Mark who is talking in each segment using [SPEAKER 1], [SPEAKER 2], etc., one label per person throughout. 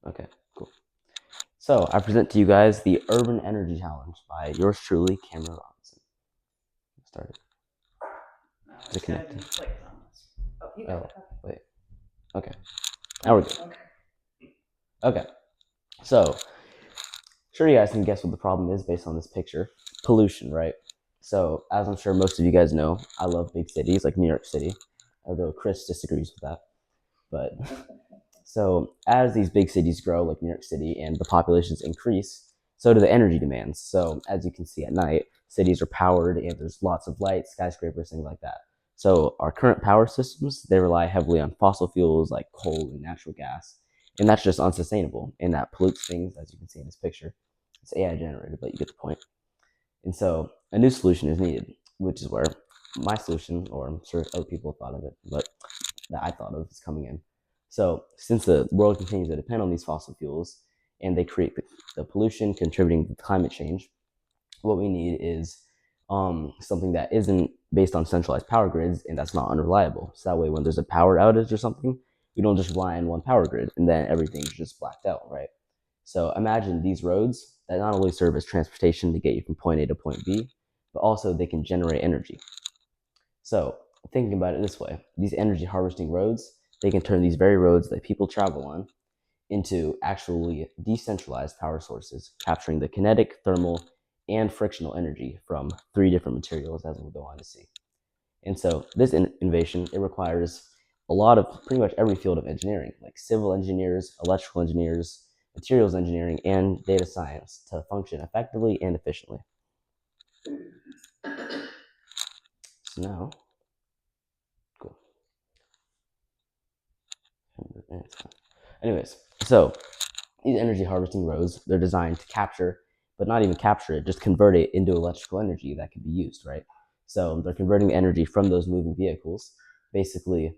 [SPEAKER 1] Okay, cool. So I present to you guys the Urban Energy Challenge by yours truly, Cameron Robinson. Started. Is it connected? Oh, wait. Okay. Now we're good. Okay. So, sure you guys can guess what the problem is based on this picture. Pollution, right? So, as I'm sure most of you guys know, I love big cities like New York City, although Chris disagrees with that. But so, as these big cities grow, like New York City, and the populations increase, so do the energy demands. So, as you can see at night, cities are powered and there's lots of lights, skyscrapers, things like that. So, our current power systems, they rely heavily on fossil fuels like coal and natural gas. And that's just unsustainable, and that pollutes things, as you can see in this picture. It's AI generated, but you get the point. And so, a new solution is needed, which is where my solution, or I'm sure other people have thought of it, but that I thought of is coming in. So, since the world continues to depend on these fossil fuels and they create the pollution contributing to climate change, what we need is something that isn't based on centralized power grids and that's not unreliable. So that way, when there's a power outage or something, we don't just rely on one power grid and then everything's just blacked out, right? So imagine these roads that not only serve as transportation to get you from point A to point B, but also they can generate energy. So thinking about it this way, these energy harvesting roads, they can turn these very roads that people travel on into actually decentralized power sources, capturing the kinetic, thermal, and frictional energy from 3 different materials, as we'll go on to see. And so this innovation, it requires a lot of pretty much every field of engineering, like civil engineers, electrical engineers, materials engineering, and data science to function effectively and efficiently. So now, cool. Anyways, so these energy harvesting roads, they're designed to capture, but not even capture it, just convert it into electrical energy that can be used, right? So they're converting energy from those moving vehicles. Basically,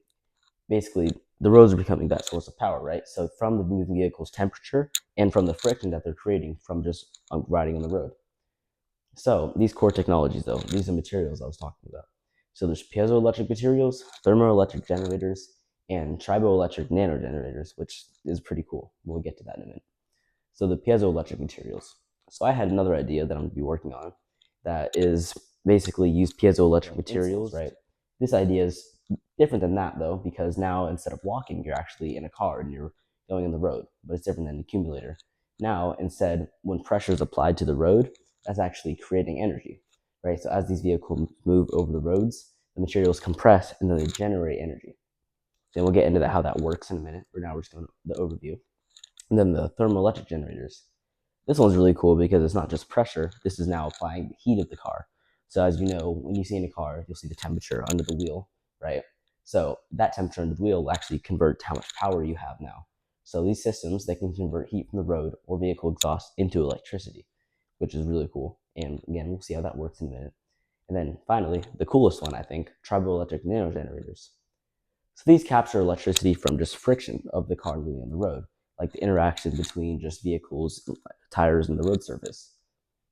[SPEAKER 1] the roads are becoming that source of power, right? So from the moving vehicle's temperature and from the friction that they're creating from just riding on the road. So these core technologies, though, these are materials I was talking about. So there's piezoelectric materials, thermoelectric generators, and triboelectric nanogenerators, which is pretty cool. We'll get to that in a minute. So the piezoelectric materials. So I had another idea that I'm going to be working on that is basically use piezoelectric materials, right? This idea is different than that though, because now instead of walking, you're actually in a car and you're going on the road, but it's different than an accumulator. Now, instead, when pressure is applied to the road, that's actually creating energy, right? So as these vehicles move over the roads, the materials compress and then they generate energy. Then we'll get into that, how that works in a minute. For now, we're just going to the overview. And then the thermoelectric generators. This one's really cool because it's not just pressure. This is now applying the heat of the car. So as you know, when you see in a car, you'll see the temperature under the wheel, right? So that temperature under the wheel will actually convert to how much power you have now. So these systems, they can convert heat from the road or vehicle exhaust into electricity, which is really cool. And again, we'll see how that works in a minute. And then finally, the coolest one, I think, triboelectric nanogenerators. So these capture electricity from just friction of the car moving on the road, like the interaction between just vehicles, tires, and the road surface.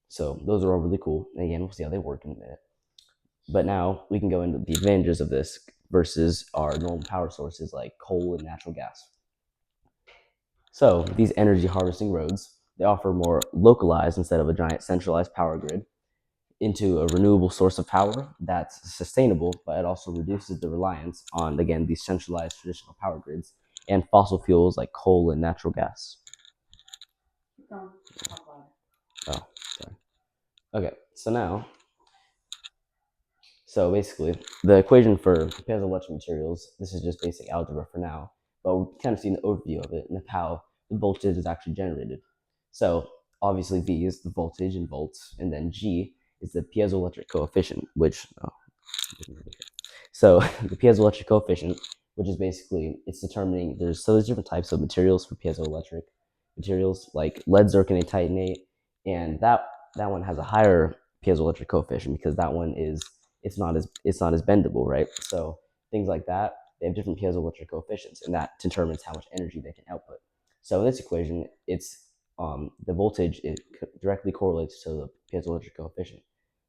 [SPEAKER 1] So those are all really cool. And again, we'll see how they work in a minute. But now we can go into the advantages of this versus our normal power sources like coal and natural gas. So these energy harvesting roads, they offer more localized instead of a giant centralized power grid into a renewable source of power that's sustainable, but it also reduces the reliance on, again, these centralized traditional power grids and fossil fuels like coal and natural gas. Oh, sorry. Okay, so basically, the equation for piezoelectric materials, this is just basic algebra for now, but we're kind of seeing the overview of it and of how the voltage is actually generated. So obviously V is the voltage in volts, and then G is the piezoelectric coefficient, which, so the piezoelectric coefficient, which is basically, it's determining, there's different types of materials for piezoelectric materials, like lead zirconate titanate, and that one has a higher piezoelectric coefficient because that one is, it's not as bendable, right? So things like that, they have different piezoelectric coefficients, and that determines how much energy they can output. So in this equation, it's the voltage, it directly correlates to the piezoelectric coefficient.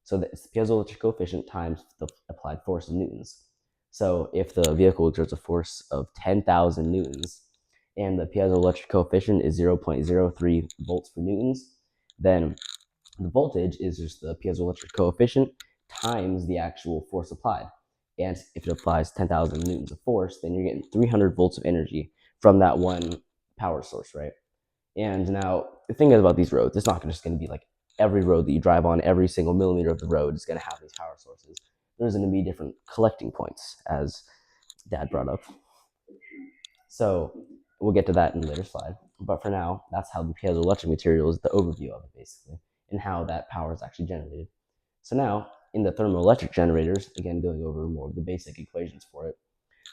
[SPEAKER 1] So the piezoelectric coefficient times the applied force in newtons. So if the vehicle exerts a force of 10,000 newtons, and the piezoelectric coefficient is 0.03 volts per newtons, then the voltage is just the piezoelectric coefficient times the actual force applied. And if it applies 10,000 newtons of force, then you're getting 300 volts of energy from that one power source, right? And now the thing is about these roads, it's not just going to be like every road that you drive on, every single millimeter of the road is going to have these power sources. There's going to be different collecting points, as Dad brought up. So we'll get to that in a later slide. But for now, that's how the piezoelectric material is, the overview of it basically, and how that power is actually generated. So now, in the thermoelectric generators, again going over more of the basic equations for it,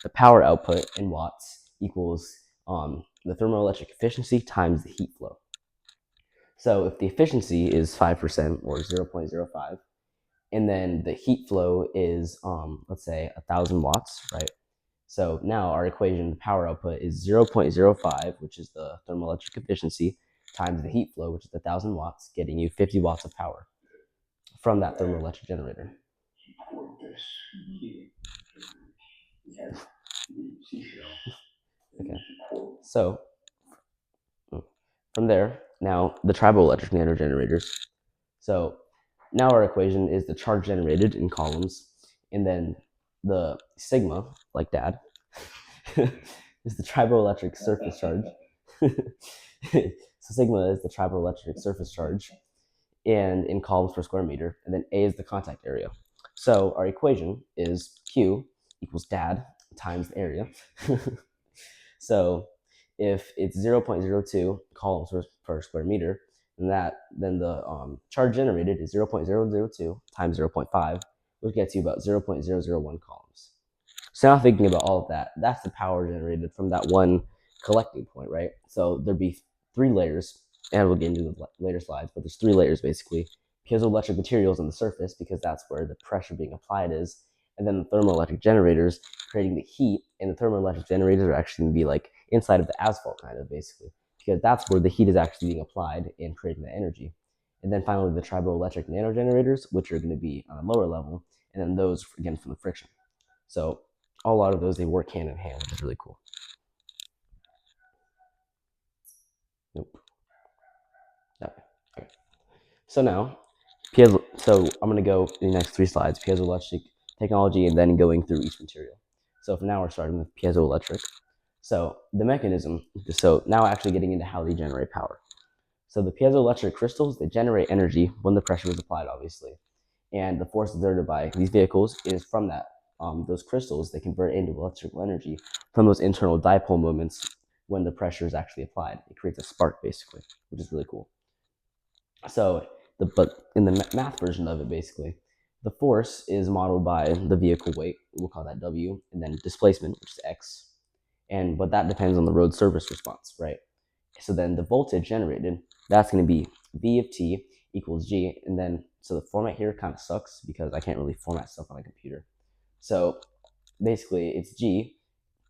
[SPEAKER 1] the power output in watts equals the thermoelectric efficiency times the heat flow. So if the efficiency is 5% or 0.05, and then the heat flow is, let's say, 1,000 watts, right? So now our equation, the power output is 0.05, which is the thermoelectric efficiency, times the heat flow, which is 1,000 watts, getting you 50 watts of power from that thermoelectric generator. Okay, so from there, now the triboelectric nanogenerators. So now our equation is the charge generated in columns, and then the sigma, like Dad, is the triboelectric surface charge. So sigma is the triboelectric surface charge, and in columns per square meter, and then A is the contact area. So our equation is Q equals Dad times the area. So if it's 0.02 columns per square meter, then the charge generated is 0.002 times 0.5, which gets you about 0.001 columns. So now thinking about all of that, that's the power generated from that one collecting point, right? So there'd be 3 layers, and we'll get into the later slides, but there's 3 layers basically. Piezoelectric materials on the surface, because that's where the pressure being applied is, and then the thermoelectric generators creating the heat, and the thermoelectric generators are actually going to be like inside of the asphalt, kind of, basically, because that's where the heat is actually being applied and creating the energy. And then finally, the triboelectric nanogenerators, which are going to be on a lower level, and then those, again, from the friction. So a lot of those, they work hand in hand, which is really cool. Nope. Okay. So now, so I'm going to go in the next 3 slides, piezoelectric technology, and then going through each material. So for now, we're starting with piezoelectric. So the mechanism, so now actually getting into how they generate power. So the piezoelectric crystals, they generate energy when the pressure is applied, obviously. And the force exerted by these vehicles is from that. Those crystals, they convert into electrical energy from those internal dipole moments when the pressure is actually applied. It creates a spark, basically, which is really cool. So, but in the math version of it, basically, the force is modeled by the vehicle weight, we'll call that W, and then displacement, which is X. But that depends on the road surface response, right? So then the voltage generated, that's going to be V of T equals G. And then, so the format here kind of sucks because I can't really format stuff on a computer. So basically, it's G,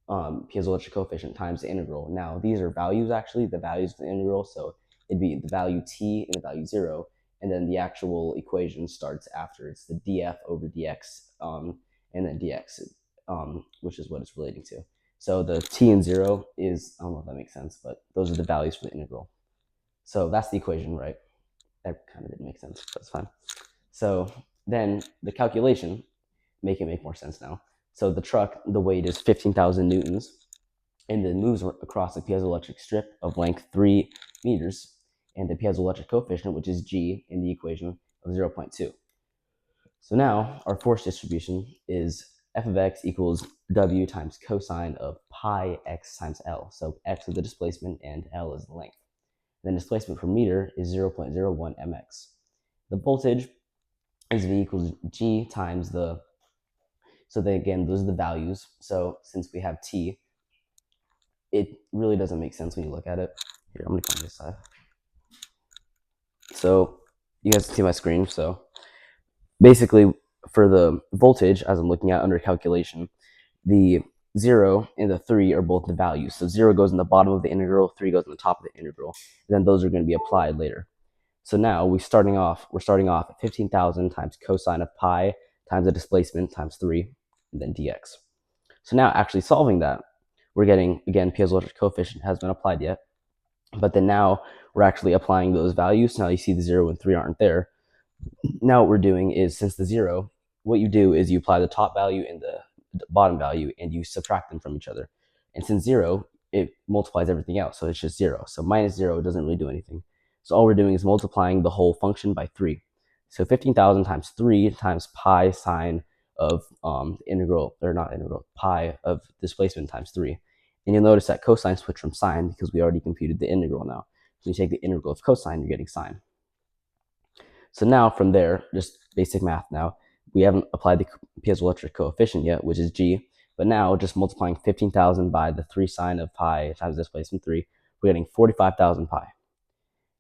[SPEAKER 1] piezoelectric coefficient, times the integral. Now, these are values, actually, the values of the integral. So it'd be the value T and the value 0. And then the actual equation starts after. It's the df over dx, and then dx, which is what it's relating to. So the T and 0 is, I don't know if that makes sense, but those are the values for the integral. So that's the equation, right? That kind of didn't make sense, but it's fine. So then the calculation, make more sense now. So the truck, the weight is 15,000 newtons, and it moves across a piezoelectric strip of length 3 meters, and the piezoelectric coefficient, which is G in the equation, of 0.2. So now our force distribution is f of x equals w times cosine of pi x times L. So x is the displacement and L is the length. Then displacement per meter is 0.01 mx. The voltage is V equals G times the, so then again, those are the values. So since we have T, it really doesn't make sense when you look at it. Here, I'm gonna come on this side. So you guys can see my screen. So basically, for the voltage, as I'm looking at under calculation, the 0 and the 3 are both the values. So 0 goes in the bottom of the integral, 3 goes in the top of the integral. And then those are going to be applied later. So now we're starting off at 15,000 times cosine of pi times the displacement times 3, and then dx. So now actually solving that, we're getting, again, piezoelectric coefficient hasn't been applied yet, but then now we're actually applying those values. Now you see the 0 and 3 aren't there. Now what we're doing is, since the 0, what you do is you apply the top value and the bottom value, and you subtract them from each other. And since 0, it multiplies everything else, so it's just 0. So minus 0 doesn't really do anything. So all we're doing is multiplying the whole function by 3. So 15,000 times 3 times pi sine of integral, or not integral, pi of displacement times 3. And you'll notice that cosine switched from sine because we already computed the integral now. So you take the integral of cosine, you're getting sine. So now from there, just basic math now, we haven't applied the piezoelectric coefficient yet, which is g, but now just multiplying 15,000 by the 3 sine of pi times displacement 3, we're getting 45,000 pi.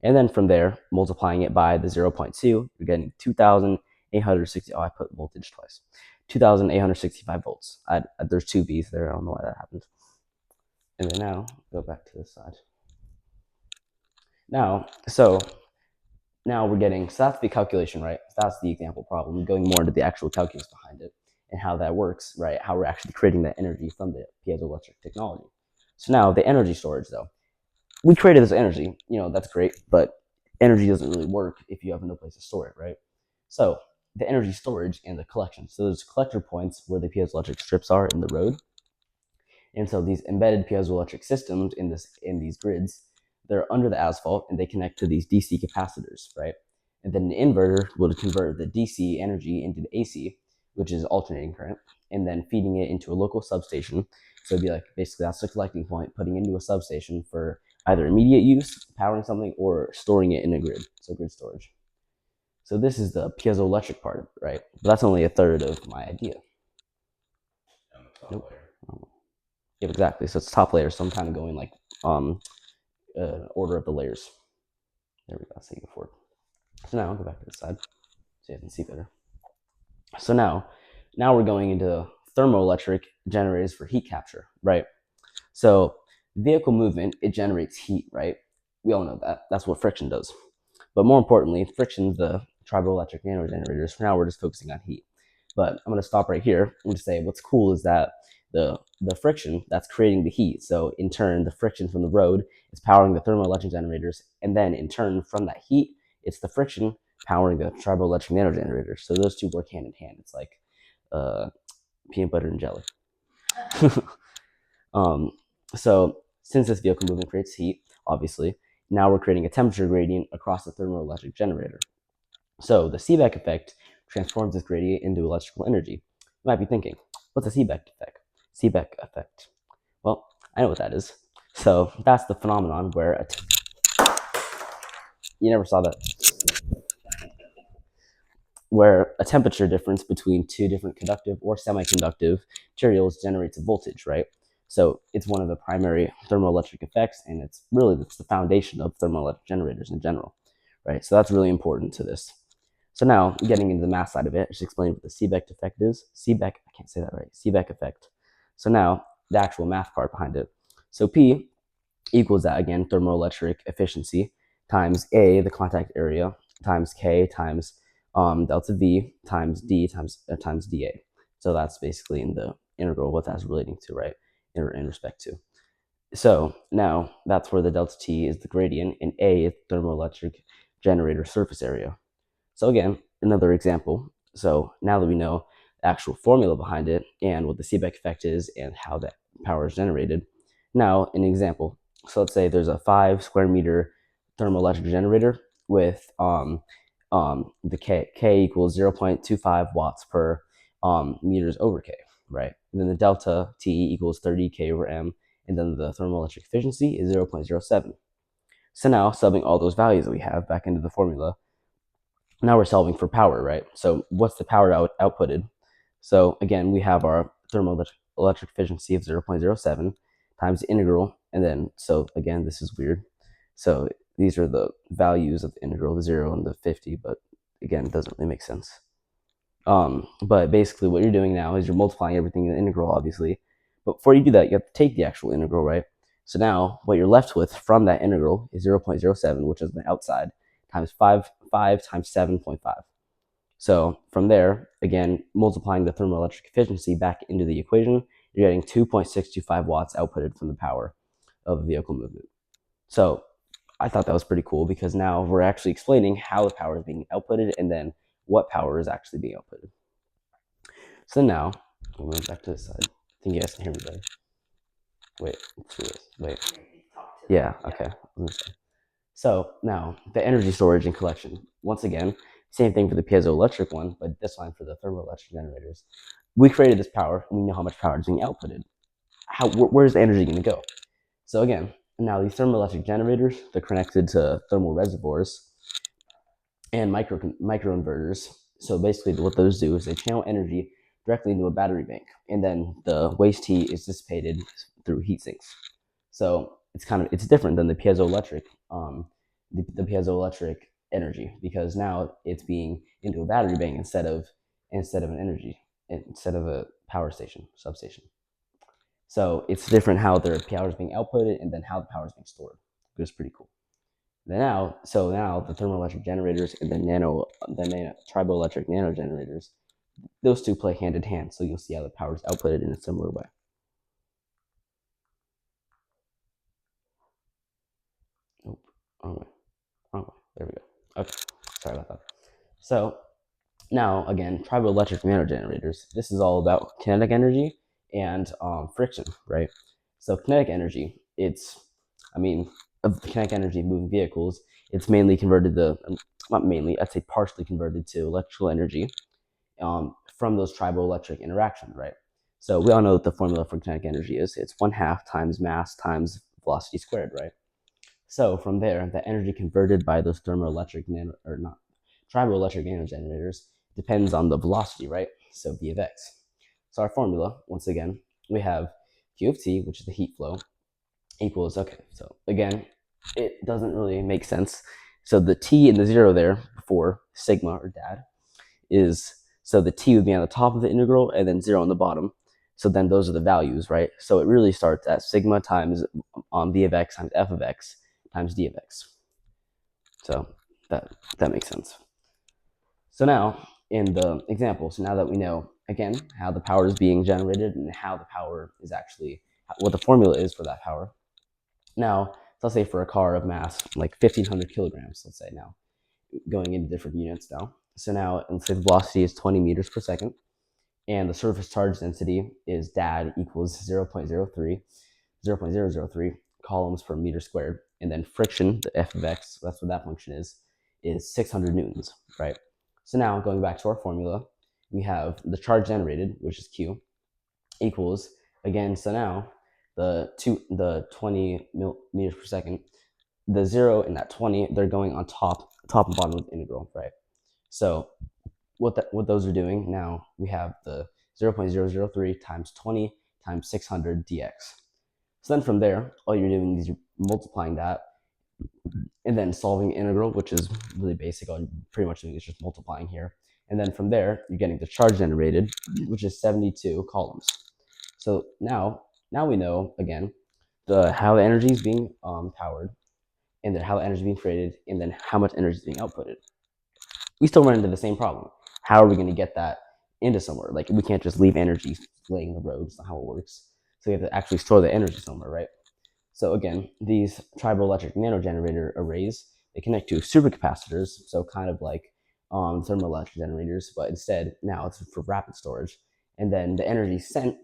[SPEAKER 1] And then from there, multiplying it by the 0.2, you're getting 2,860, I put voltage twice, 2,865 volts. There's two V's there, I don't know why that happened. And then now, go back to this side. Now we're getting, so that's the calculation, right? That's the example problem. Going more into the actual calculus behind it and how that works, right? How we're actually creating that energy from the piezoelectric technology. So now the energy storage, though. We created this energy, that's great, but energy doesn't really work if you have no place to store it, right? So the energy storage and the collection. So there's collector points where the piezoelectric strips are in the road. And so these embedded piezoelectric systems in these grids, they're under the asphalt and they connect to these DC capacitors, right? And then an inverter will convert the DC energy into the AC, which is alternating current, and then feeding it into a local substation. So it'd be like, basically that's the collecting point, putting into a substation for either immediate use, powering something, or storing it in a grid, so grid storage. So this is the piezoelectric part of it, right? But that's only a third of my idea. Nope. Yeah, exactly. So it's top layer. So I'm kind of going like order of the layers. There we go. That's how you go forward. So now I'll go back to this side so you can see better. So now we're going into thermoelectric generators for heat capture, right? So vehicle movement, it generates heat, right? We all know that. That's what friction does. But more importantly, friction's the triboelectric nanogenerators. For now, we're just focusing on heat. But I'm going to stop right here and say what's cool is that the friction that's creating the heat. So in turn, the friction from the road is powering the thermoelectric generators, and then in turn from that heat, it's the friction powering the triboelectric nanogenerators. So those two work hand in hand. It's like peanut butter and jelly. So since this vehicle movement creates heat, obviously, now we're creating a temperature gradient across the thermoelectric generator. So the Seebeck effect transforms this gradient into electrical energy. You might be thinking, what's a Seebeck effect? Seebeck effect. Well, I know what that is. So that's the phenomenon where you never saw that, where a temperature difference between two different conductive or semiconductive materials generates a voltage, right? So it's one of the primary thermoelectric effects, and it's the foundation of thermoelectric generators in general, right? So that's really important to this. So now, getting into the math side of it, just explain what the Seebeck effect is. I can't say that right. Seebeck effect. So now, the actual math part behind it. So P equals that, again, thermoelectric efficiency, times A, the contact area, times K, times delta V, times D, times dA. So that's basically in the integral what that's relating to, right, in respect to. So now, that's where the delta T is the gradient, and A is thermoelectric generator surface area. So again, another example. So now that we know the actual formula behind it and what the Seebeck effect is and how that power is generated, now an example. So let's say there's a 5 square meter thermoelectric generator with the K equals 0.25 watts per meters over K, right? And then the delta T equals 30 K over M, and then the thermoelectric efficiency is 0.07. So now, subbing all those values that we have back into the formula, now we're solving for power, right? So what's the power outputted? So again, we have our thermoelectric efficiency of 0.07 times the integral, and then, so again, this is weird. So these are the values of the integral, the 0 and the 50, but again, it doesn't really make sense. But basically what you're doing now is you're multiplying everything in the integral, obviously. But before you do that, you have to take the actual integral, right? So now what you're left with from that integral is 0.07, which is the outside, times 5 times 7.5. So from there, again, multiplying the thermoelectric efficiency back into the equation, you're getting 2.625 watts outputted from the power of vehicle movement. So I thought that was pretty cool because now we're actually explaining how the power is being outputted and then what power is actually being outputted. So now, I'm going back to this side. I think you guys can hear me better. Wait, let's do this. Wait. Yeah, okay. So now, the energy storage and collection. Once again, same thing for the piezoelectric one, but this time for the thermoelectric generators. We created this power, and we know how much power is being outputted. Where's the energy going to go? So again, now these thermoelectric generators, they're connected to thermal reservoirs and microinverters. So basically what those do is they channel energy directly into a battery bank, and then the waste heat is dissipated through heat sinks. So it's different than the piezoelectric the piezoelectric energy, because now it's being into a battery bank instead of a power station substation. So it's different how their power is being outputted and then how the power is being stored, which is pretty cool. Now the thermoelectric generators and the triboelectric nano generators, those two play hand in hand. So you'll see how the power is outputted in a similar way. Oh, wrong way. There we go. Okay, sorry about that. So now again, triboelectric nano generators. This is all about kinetic energy and friction, right? So kinetic energy, of kinetic energy of moving vehicles, it's mainly converted to, not mainly, I'd say partially converted to electrical energy from those triboelectric interactions, right? So we all know what the formula for kinetic energy is. It's 1/2 times mass times velocity squared, right? So from there, the energy converted by those triboelectric nano generators depends on the velocity, right? So V of x. So our formula, once again, we have Q of T, which is the heat flow, equals, okay, so again, it doesn't really make sense. So the T and the 0 there before sigma or dad is, so the T would be on the top of the integral and then 0 on the bottom. So then those are the values, right? So it really starts at sigma times V of x times f of x times d of x. So that makes sense. So now in the example, so now that we know again how the power is being generated and how the power is actually, what the formula is for that power. Now let's say for a car of mass like 1,500 kilograms, let's say, now going into different units now. So now let's say the velocity is 20 meters per second, and the surface charge density is dad equals 0.003 coulombs per meter squared, and then friction, the f of x, that's what that function is 600 newtons, right? So now going back to our formula, we have the charge generated, which is Q, equals, again, so now the 20 meters per second, the 0 and that 20, they're going on top and bottom of the integral, right? So what those are doing, now we have the 0.003 times 20 times 600 dx. So then from there, all you're doing is you're multiplying that and then solving the integral, which is really basic. All you're pretty much doing is just multiplying here. And then from there, you're getting the charge generated, which is 72 coulombs. So now we know, again, how the energy is being powered, and then how the energy is being created, and then how much energy is being outputted. We still run into the same problem. How are we going to get that into somewhere? Like, we can't just leave energy laying in the road. It's not how it works. So we have to actually store the energy somewhere, right? So again, these triboelectric nanogenerator arrays, they connect to supercapacitors, so kind of like thermoelectric generators, but instead now it's for rapid storage. And then the energy sent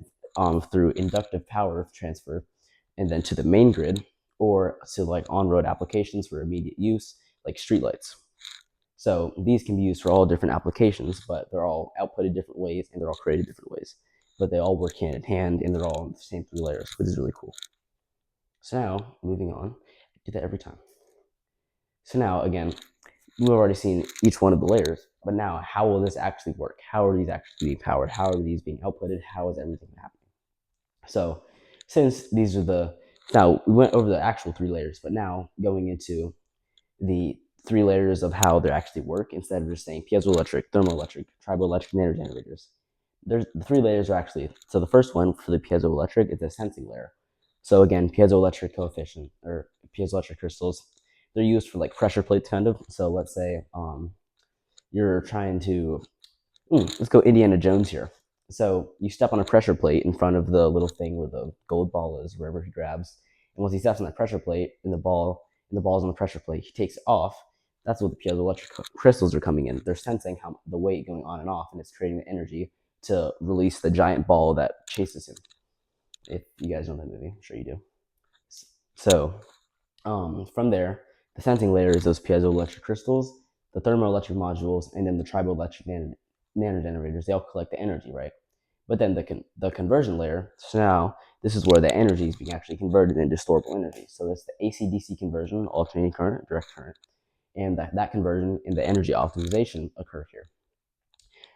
[SPEAKER 1] through inductive power transfer, and then to the main grid, or to like on-road applications for immediate use, like streetlights. So these can be used for all different applications, but they're all outputted different ways and they're all created different ways. But they all work hand in hand and they're all in the same 3 layers, which is really cool. So now, moving on, I do that every time. So now, again, we've already seen each one of the layers, but now how will this actually work? How are these actually being powered? How are these being outputted? How is everything happening? So since these are now we went over the actual 3 layers, but now going into the 3 layers of how they actually work, instead of just saying piezoelectric, thermoelectric, triboelectric nanogenerators. The 3 layers are actually, so the first one for the piezoelectric is the sensing layer. So again, piezoelectric coefficient or piezoelectric crystals, they're used for like pressure plates kind of. So let's say you're trying to, let's go Indiana Jones here. So you step on a pressure plate in front of the little thing where the gold ball is, wherever he grabs. And once he steps on that pressure plate and the ball's on the pressure plate, he takes it off. That's what the piezoelectric crystals are coming in. They're sensing how the weight going on and off, and it's creating the energy to release the giant ball that chases him. If you guys know that movie, I'm sure you do. So from there, the sensing layer is those piezoelectric crystals, the thermoelectric modules, and then the triboelectric nanogenerators. They all collect the energy, right? But then the conversion layer, so now this is where the energy is being actually converted into storable energy. So that's the AC-DC conversion, alternating current, direct current, and that conversion and the energy optimization occur here.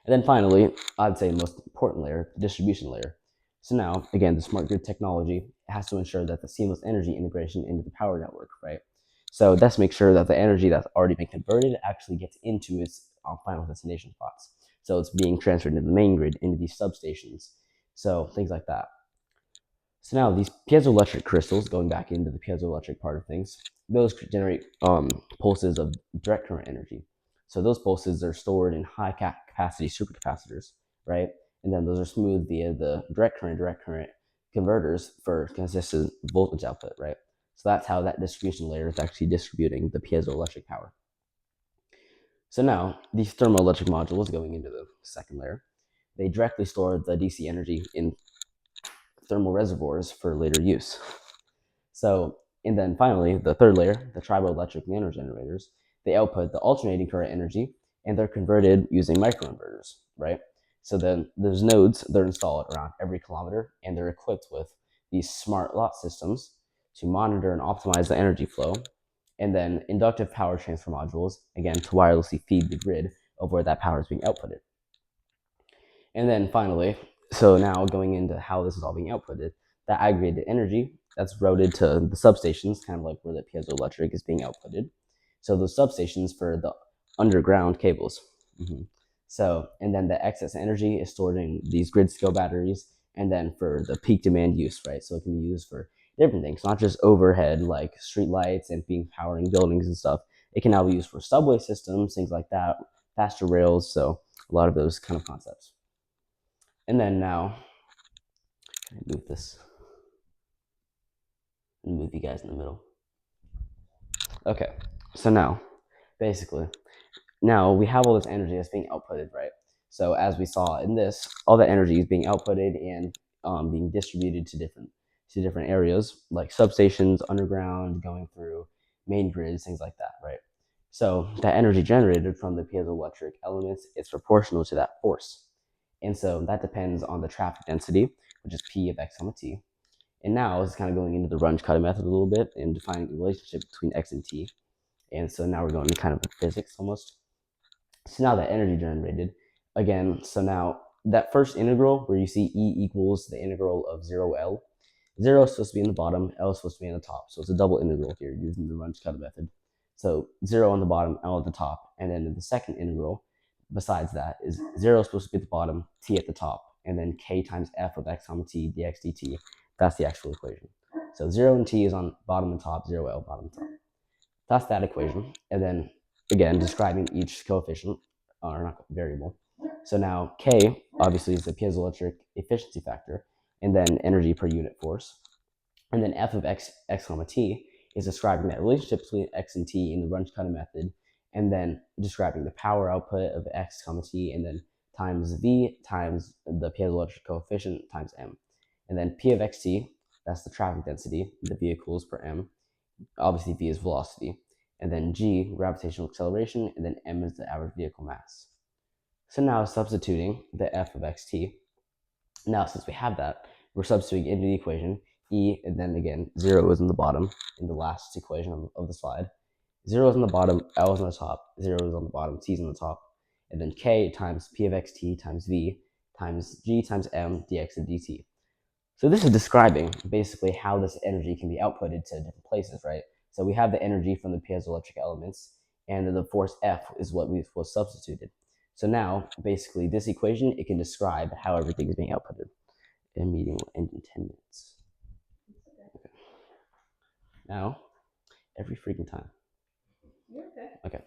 [SPEAKER 1] And then finally, I'd say the most important layer, the distribution layer. So now, again, the smart grid technology has to ensure that the seamless energy integration into the power network, right? So that's make sure that the energy that's already been converted actually gets into its final destination spots. So it's being transferred into the main grid, into these substations. So things like that. So now these piezoelectric crystals, going back into the piezoelectric part of things, those generate pulses of direct current energy. So those pulses are stored in high capacity supercapacitors, right? And then those are smoothed via the direct current converters for consistent voltage output, right? So that's how that distribution layer is actually distributing the piezoelectric power. So now these thermoelectric modules going into the second layer, they directly store the DC energy in thermal reservoirs for later use. So, and then finally, the third layer, the triboelectric nanogenerators, they output the alternating current energy and they're converted using microinverters, right? So then those nodes, they're installed around every kilometer and they're equipped with these smart lot systems to monitor and optimize the energy flow. And then inductive power transfer modules, again, to wirelessly feed the grid of where that power is being outputted. And then finally, so now going into how this is all being outputted, that aggregated energy that's routed to the substations, kind of like where the piezoelectric is being outputted. So those substations for the underground cables. Mm-hmm. So, and then the excess energy is stored in these grid scale batteries, and then for the peak demand use, right? So it can be used for different things, not just overhead like street lights and being powering buildings and stuff. It can now be used for subway systems, things like that, faster rails. So a lot of those kind of concepts. And then now, move this and move you guys in the middle. Okay, so now, basically, now we have all this energy that's being outputted, right? So as we saw in this, all that energy is being outputted and being distributed to different areas, like substations, underground, going through main grids, things like that, right? So that energy generated from the piezoelectric elements is proportional to that force. And so that depends on the traffic density, which is P of X comma T. And now it's kind of going into the Runge-Kutta method a little bit and defining the relationship between X and T. And so now we're going to kind of physics almost. So now that energy generated, again, so now that first integral where you see E equals the integral of 0L, 0 is supposed to be in the bottom, L is supposed to be on the top. So it's a double integral here using the Runge-Kutta method. So 0 on the bottom, L at the top. And then the second integral, besides that, is 0 is supposed to be at the bottom, T at the top. And then K times F of X comma T dx dt. That's the actual equation. So 0 and T is on bottom and top, 0L bottom and top. That's that equation. And then again, describing each coefficient, or not variable. So now K obviously is the piezoelectric efficiency factor, and then energy per unit force. And then F of X comma T is describing that relationship between X and T in the Runge-Kutta method, and then describing the power output of X comma T, and then times V times the piezoelectric coefficient times M. And then P of XT, that's the traffic density, the vehicles per M. Obviously, V is velocity. And then G, gravitational acceleration, and then M is the average vehicle mass. So now substituting the F of xt, now since we have that, we're substituting into the equation E, and then again, 0 is in the bottom in the last equation of the slide. 0 is on the bottom, L is on the top, 0 is on the bottom, T is on the top, and then K times P of xt times V times G times M dx and dt. So this is describing basically how this energy can be outputted to different places, right? So we have the energy from the piezoelectric elements, and the force F is what was substituted. So now, basically, this equation, it can describe how everything is being outputted. And meeting will end in 10 minutes. Okay. Now, every freaking time. You're okay. Okay.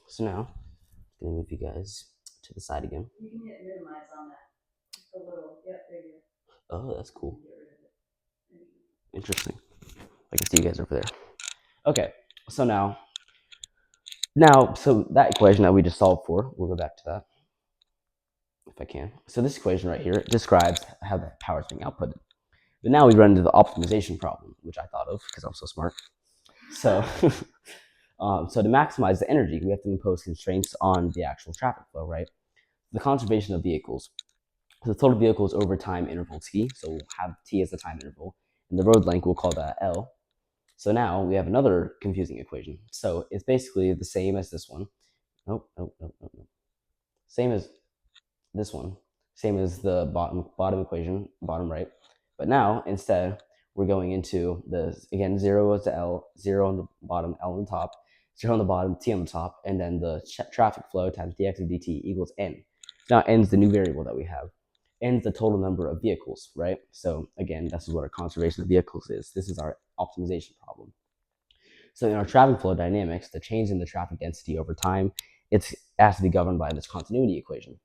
[SPEAKER 1] So now, I'm going to move you guys to the side again.
[SPEAKER 2] You can hit minimize on that.
[SPEAKER 1] Oh, that's cool. Interesting. I can see you guys over there. Okay, so so that equation that we just solved for, we'll go back to that if I can. So this equation right here describes how the power is being outputted. But now we run into the optimization problem, which I thought of because I'm so smart. So, so to maximize the energy, we have to impose constraints on the actual traffic flow, right? The conservation of vehicles. So the total vehicles over time interval t, so we'll have t as the time interval, and the road length we'll call that L. So now we have another confusing equation. So it's basically the same as this one. Nope. Same as this one. Same as the bottom equation, bottom right. But now instead we're going into the again 0 is the L, 0 on the bottom, L on the top, 0 on the bottom, T on the top, and then the traffic flow times dx of dt equals n. Now n is the new variable that we have. N is the total number of vehicles, right? So again, this is what our conservation of vehicles is. This is our optimization problem. So in our traffic flow dynamics, the change in the traffic density over time, it has to be governed by this continuity equation.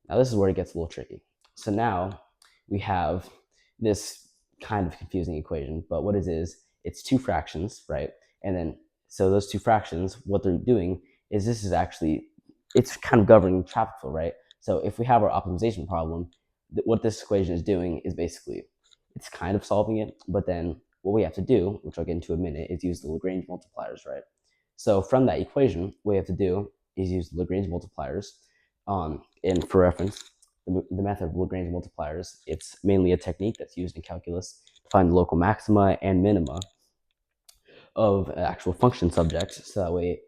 [SPEAKER 1] Now this is where it gets a little tricky. So now we have this kind of confusing equation, but what it is, it's two fractions, right? And then, so those two fractions, what they're doing is this is actually, it's kind of governing traffic flow, right? So if we have our optimization problem, what this equation is doing is basically, it's kind of solving it, but then what we have to do, which I'll get into in a minute, is use the Lagrange multipliers, right? So from that equation, what we have to do is use the Lagrange multipliers. And for reference, the method of Lagrange multipliers, it's mainly a technique that's used in calculus to find the local maxima and minima of actual function subjects. So that way,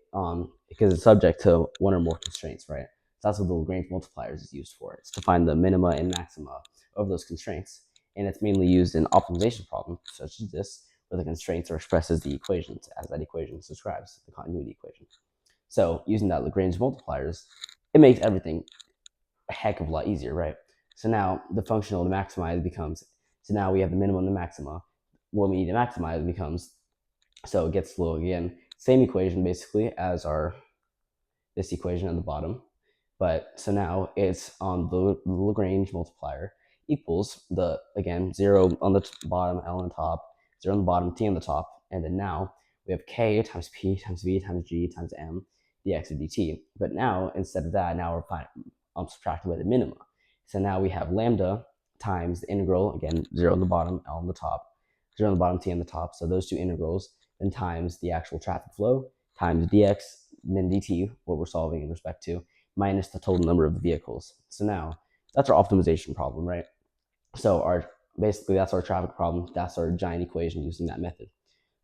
[SPEAKER 1] because it's subject to one or more constraints, right? So that's what the Lagrange multipliers is used for. It's to find the minima and maxima of those constraints. And it's mainly used in optimization problems such as this, where the constraints are expressed as the equations, as that equation describes, the continuity equation. So using that Lagrange multipliers, it makes everything a heck of a lot easier, right? So now the functional to maximize becomes, so now we have the minimum and the maxima. What we need to maximize becomes, so it gets little again, same equation basically as our, this equation at the bottom. But so now it's on the Lagrange multiplier equals the, again, 0 on the bottom, L on the top, 0 on the bottom, T on the top. And then now we have K times P times V times G times M dx of dt. But now instead of that, now we're subtracting by the minima. So now we have lambda times the integral, again, 0 on the bottom, L on the top, 0 on the bottom, T on the top. So those two integrals, then times the actual traffic flow times dx, and then dt, what we're solving in respect to, minus the total number of the vehicles. So now that's our optimization problem, right? So our basically that's our traffic problem. That's our giant equation using that method.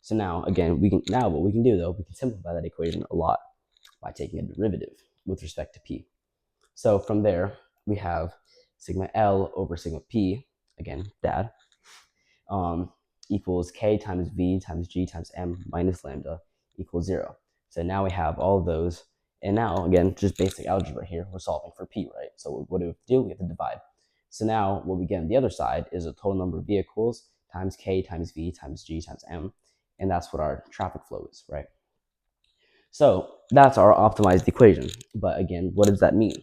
[SPEAKER 1] So now again, what we can do though, we can simplify that equation a lot by taking a derivative with respect to p. So from there, we have sigma L over sigma P, again, dad, equals K times V times G times M minus lambda equals 0. So now we have all of those. And now, again, just basic algebra here, we're solving for P, right? So what do we have to do? We have to divide. So now what we get on the other side is a total number of vehicles times K times V times G times M. And that's what our traffic flow is, right? So that's our optimized equation. But again, what does that mean?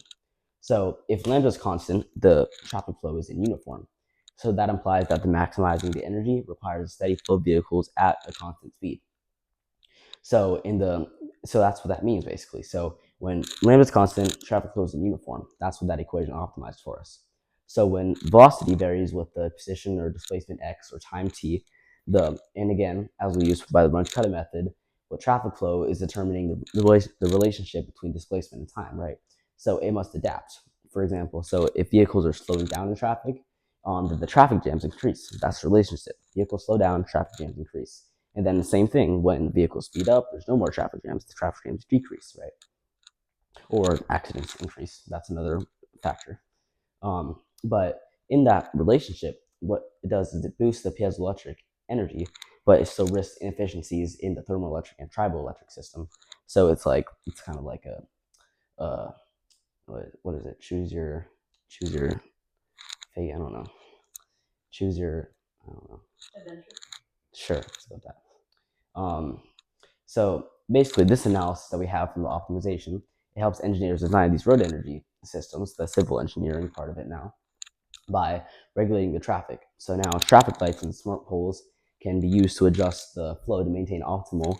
[SPEAKER 1] So if lambda is constant, the traffic flow is in uniform. So that implies that the maximizing the energy requires a steady flow of vehicles at a constant speed. So that's what that means basically. So when lambda is constant, traffic flow is in uniform. That's what that equation optimized for us. So when velocity varies with the position or displacement x or time t, and again, as we use by the Runge-Kutta method, what traffic flow is determining the relationship between displacement and time, right? So it must adapt. For example, so if vehicles are slowing down in traffic, the traffic jams increase. That's the relationship. Vehicles slow down, traffic jams increase. And then the same thing, when vehicles speed up, there's no more traffic jams, the traffic jams decrease, right? Or accidents increase. That's another factor. But in that relationship, what it does is it boosts the piezoelectric energy, but it still risks inefficiencies in the thermoelectric and triboelectric system. So it's kind of like what is it? Choose your fate. I don't know. Choose your, I don't know. Adventure. Sure, let's go with that. So basically, this analysis that we have from the optimization, it helps engineers design these road energy systems, the civil engineering part of it now. by regulating the traffic. So now traffic lights and smart poles can be used to adjust the flow to maintain optimal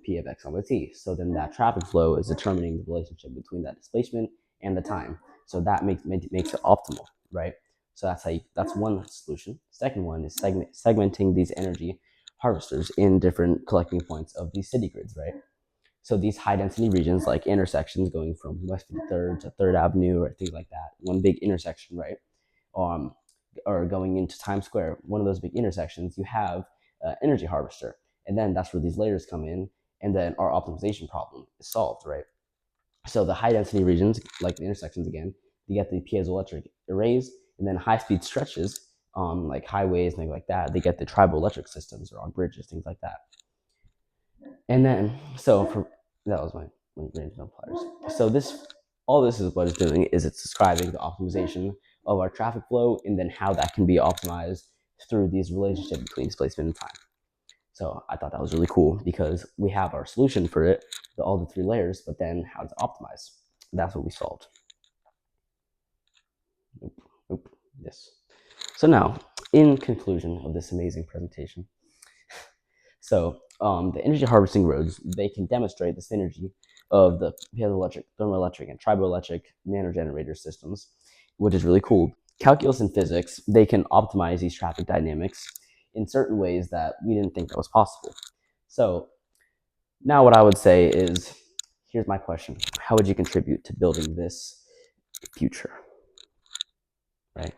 [SPEAKER 1] P of x over t. So then that traffic flow is determining the relationship between that displacement and the time. So that makes it optimal, right? So that's one solution. Second one is segmenting these energy harvesters in different collecting points of these city grids, right? So these high density regions, like intersections going from West 53rd to 3rd Avenue or things like that, one big intersection, right? Um, or going into Times Square, one of those big intersections, you have energy harvester. And then that's where these layers come in, and then our optimization problem is solved, right? So the high density regions, like the intersections again, you get the piezoelectric arrays, and then high speed stretches, like highways, things like that, they get the triboelectric systems or on bridges, things like that. And then, so for that was my range multipliers. So all this is what it's doing is it's describing the optimization of our traffic flow and then how that can be optimized through these relationship between displacement and time. So I thought that was really cool because we have our solution for it, all the three layers, but then how to optimize. That's what we solved. Yes. So now, in conclusion of this amazing presentation, so the energy harvesting roads, they can demonstrate the synergy of the piezoelectric, thermoelectric, and triboelectric nanogenerator systems, which is really cool. Calculus and physics, they can optimize these traffic dynamics in certain ways that we didn't think that was possible. So now what I would say is, here's my question. How would you contribute to building this future, right?